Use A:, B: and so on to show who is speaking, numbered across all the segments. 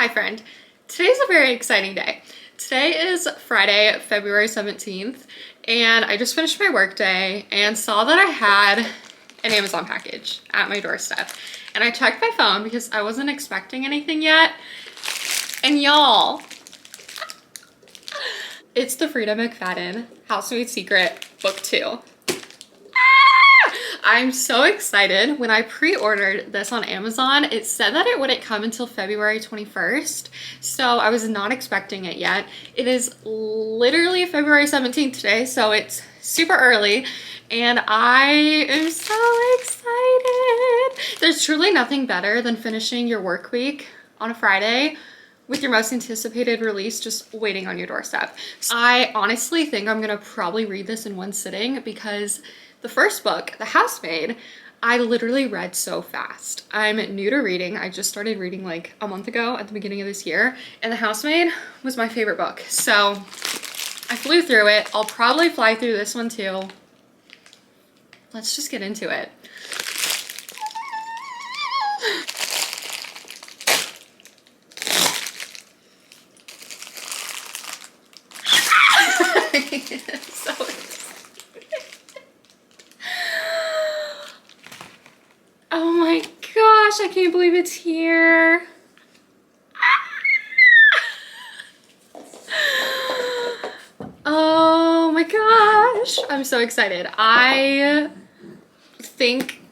A: Hi friend, today's a very exciting day. Today is Friday, February 17th, and I just finished my workday and saw that I had an Amazon package at my doorstep. And I checked my phone because I wasn't expecting anything yet. And y'all, it's the Freida McFadden Housemaid Secret Book 2. I'm so excited. When I pre-ordered this on Amazon, it said that it wouldn't come until February 21st, so I was not expecting it yet. It is literally February 17th today, so it's super early, and I am so excited. There's truly nothing better than finishing your work week on a Friday with your most anticipated release just waiting on your doorstep. So I honestly think I'm gonna probably read this in one sitting because the first book, The Housemaid, I literally read so fast. I'm new to reading. I just started reading like a month ago at the beginning of this year, and The Housemaid was my favorite book. So I flew through it. I'll probably fly through this one too. Let's just get into it. So oh my gosh, I can't believe it's here. Oh my gosh, I'm so excited. I think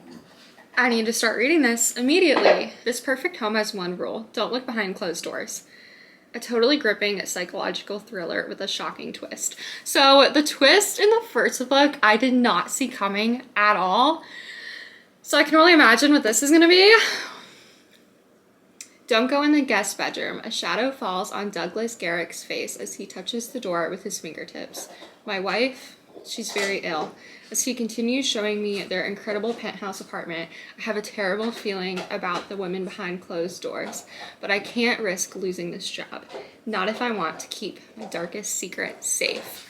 A: I need to start reading this immediately. This perfect home has one rule: don't look behind closed doors. A totally gripping psychological thriller with a shocking twist. So the twist in the first book, I did not see coming at all. So I can only imagine what this is gonna be. Don't go in the guest bedroom. A shadow falls on Douglas Garrick's face as he touches the door with his fingertips. My wife, she's very ill. As he continues showing me their incredible penthouse apartment, I have a terrible feeling about the women behind closed doors, but I can't risk losing this job. Not if I want to keep my darkest secret safe.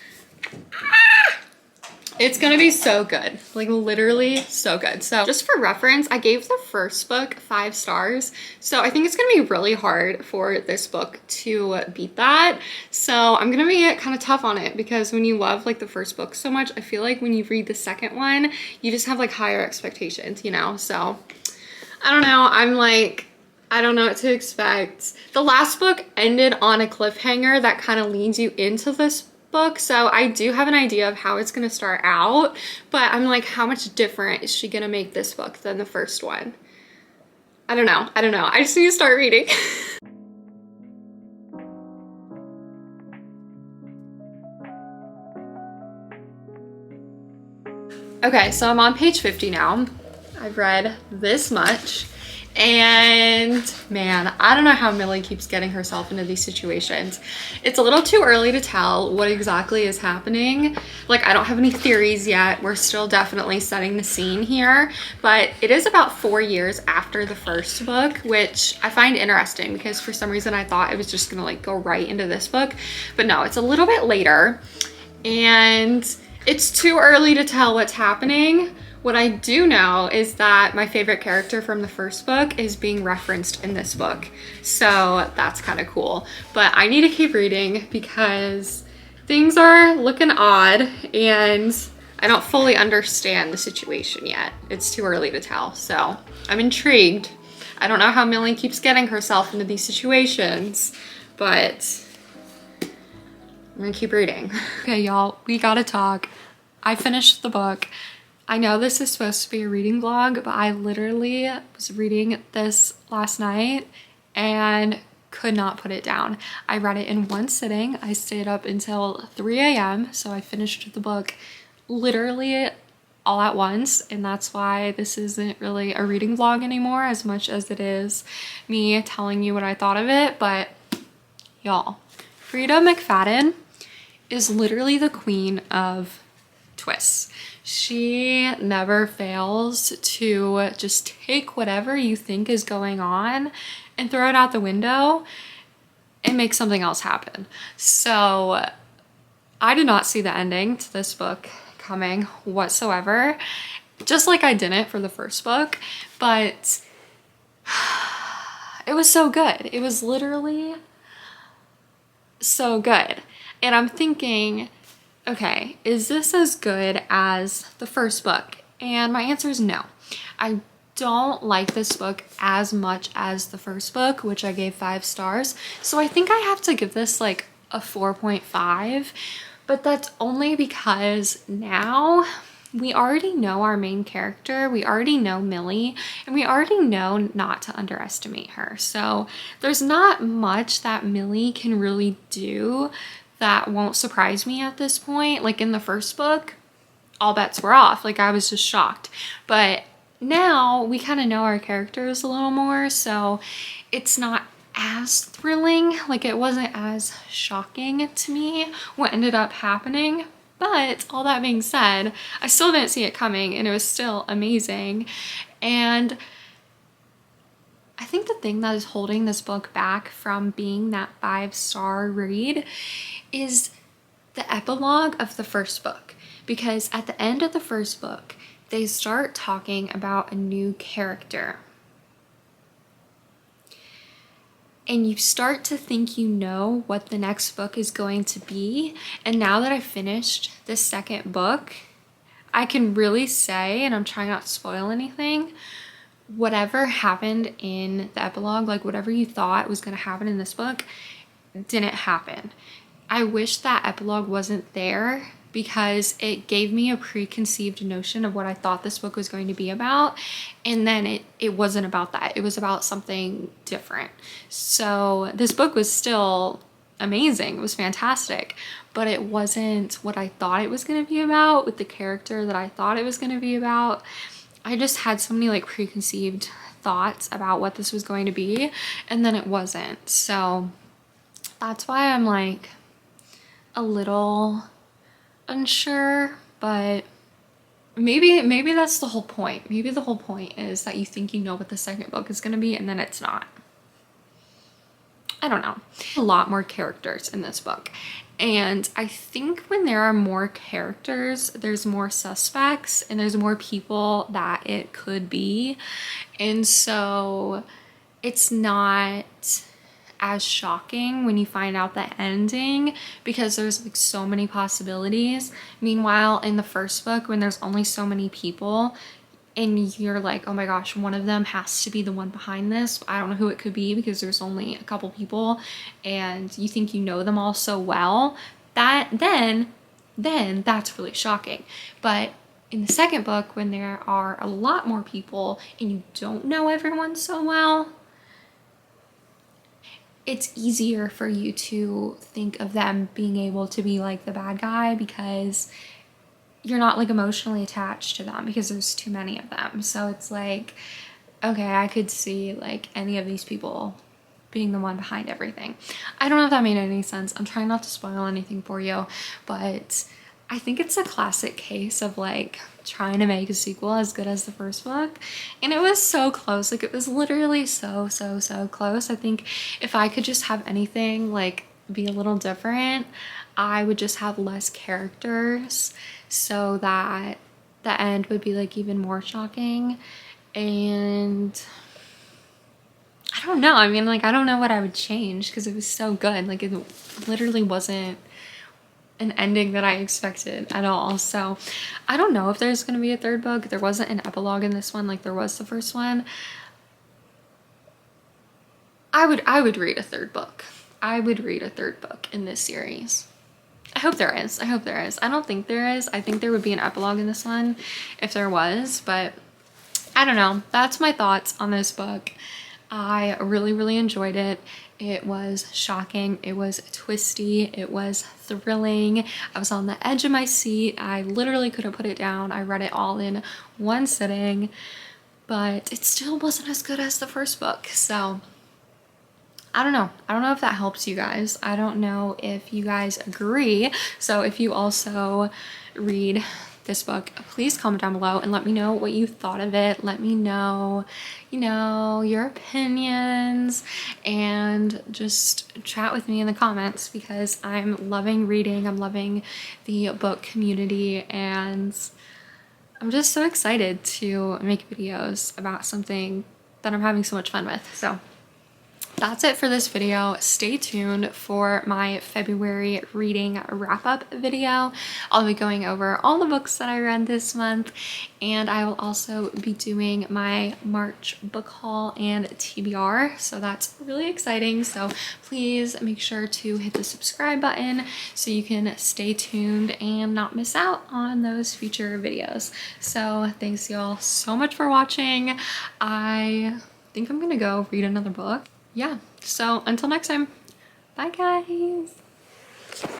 A: It's gonna be so good, like literally so good. So just for reference, I gave the first book 5 stars. So I think it's gonna be really hard for this book to beat that. So I'm gonna be kind of tough on it because when you love like the first book so much, I feel like when you read the second one, you just have like higher expectations, you know? So I don't know, I'm like, I don't know what to expect. The last book ended on a cliffhanger that kind of leads you into this book, so I do have an idea of how it's gonna start out, but I'm like, how much different is she gonna make this book than the first one? I don't know. I just need to start reading. Okay, so I'm on page 50 now. I've read this much. And man, I don't know how Millie keeps getting herself into these situations. It's a little too early to tell what exactly is happening. Like, I don't have any theories yet. We're still definitely setting the scene here, but it is about 4 years after the first book, which I find interesting because for some reason I thought it was just gonna like go right into this book, but no, it's a little bit later and it's too early to tell what's happening. What I do know is that my favorite character from the first book is being referenced in this book. So that's kind of cool. But I need to keep reading because things are looking odd and I don't fully understand the situation yet. It's too early to tell. So I'm intrigued. I don't know how Millie keeps getting herself into these situations, but I'm gonna keep reading. Okay, y'all, we gotta talk. I finished the book. I know this is supposed to be a reading vlog, but I literally was reading this last night and could not put it down. I read it in one sitting. I stayed up until 3 a.m. So I finished the book literally all at once. And that's why this isn't really a reading vlog anymore as much as it is me telling you what I thought of it. But y'all, Freida McFadden is literally the queen of twists. She never fails to just take whatever you think is going on and throw it out the window and make something else happen. So I did not see the ending to this book coming whatsoever, just like I didn't for the first book, but It was so good. It was literally so good. And I'm thinking, okay, is this as good as the first book? And my answer is no. I don't like this book as much as the first book, which I gave 5 stars. So I think I have to give this like a 4.5, but that's only because now we already know our main character, we already know Millie, and we already know not to underestimate her. So there's not much that Millie can really do that won't surprise me at this point. Like in the first book, all bets were off. Like I was just shocked. But now we kind of know our characters a little more, so it's not as thrilling. Like it wasn't as shocking to me what ended up happening. But all that being said, I still didn't see it coming, and it was still amazing. And I think the thing that is holding this book back from being that 5-star read is the epilogue of the first book. Because at the end of the first book, they start talking about a new character. And you start to think you know what the next book is going to be. And now that I finished the second book, I can really say, and I'm trying not to spoil anything, whatever happened in the epilogue, like whatever you thought was going to happen in this book, didn't happen. I wish that epilogue wasn't there, because it gave me a preconceived notion of what I thought this book was going to be about, and then it wasn't about that. It was about something different. So this book was still amazing. It was fantastic, but it wasn't what I thought it was going to be about, with the character that I thought it was going to be about. I just had so many like preconceived thoughts about what this was going to be, and then it wasn't. So that's why I'm like a little unsure, but maybe that's the whole point. Maybe the whole point is that you think you know what the second book is going to be, and then it's not. I don't know. A lot more characters in this book, and I think when there are more characters, there's more suspects and there's more people that it could be, and so it's not as shocking when you find out the ending, because there's like so many possibilities. Meanwhile, in the first book, when there's only so many people and you're like, oh my gosh, one of them has to be the one behind this, I don't know who it could be because there's only a couple people, and you think you know them all so well, that then that's really shocking. But in the second book, when there are a lot more people and you don't know everyone so well, it's easier for you to think of them being able to be like the bad guy, because you're not like emotionally attached to them because there's too many of them. So it's like, okay, I could see like any of these people being the one behind everything. I don't know if that made any sense. I'm trying not to spoil anything for you, but I think it's a classic case of like trying to make a sequel as good as the first book, and it was so close. Like it was literally so close. I think if I could just have anything like be a little different, I would just have less characters so that the end would be like even more shocking. And I don't know, I mean, like I don't know what I would change because it was so good. Like it literally wasn't an ending that I expected at all. So I don't know if there's going to be a third book. There wasn't an epilogue in this one like there was the first one. I would read a third book. I would read a third book in this series. I hope there is. I hope there is. I don't think there is. I think there would be an epilogue in this one if there was, but I don't know. That's my thoughts on this book. I really enjoyed it. It was shocking, it was twisty, it was thrilling. I was on the edge of my seat. I literally couldn't put it down. I read it all in one sitting, but it still wasn't as good as the first book. So I don't know. I don't know if that helps you guys. I don't know if you guys agree. So if you also read this book, please comment down below and let me know what you thought of it. Let me know, you know, your opinions, and just chat with me in the comments, because I'm loving reading. I'm loving the book community, and I'm just so excited to make videos about something that I'm having so much fun with. So that's it for this video. Stay tuned for my February reading wrap-up video. I'll be going over all the books that I read this month, and I will also be doing my March book haul and TBR, so that's really exciting. So please make sure to hit the subscribe button so you can stay tuned and not miss out on those future videos. So thanks y'all so much for watching. I think I'm gonna go read another book. Yeah, so until next time, bye guys.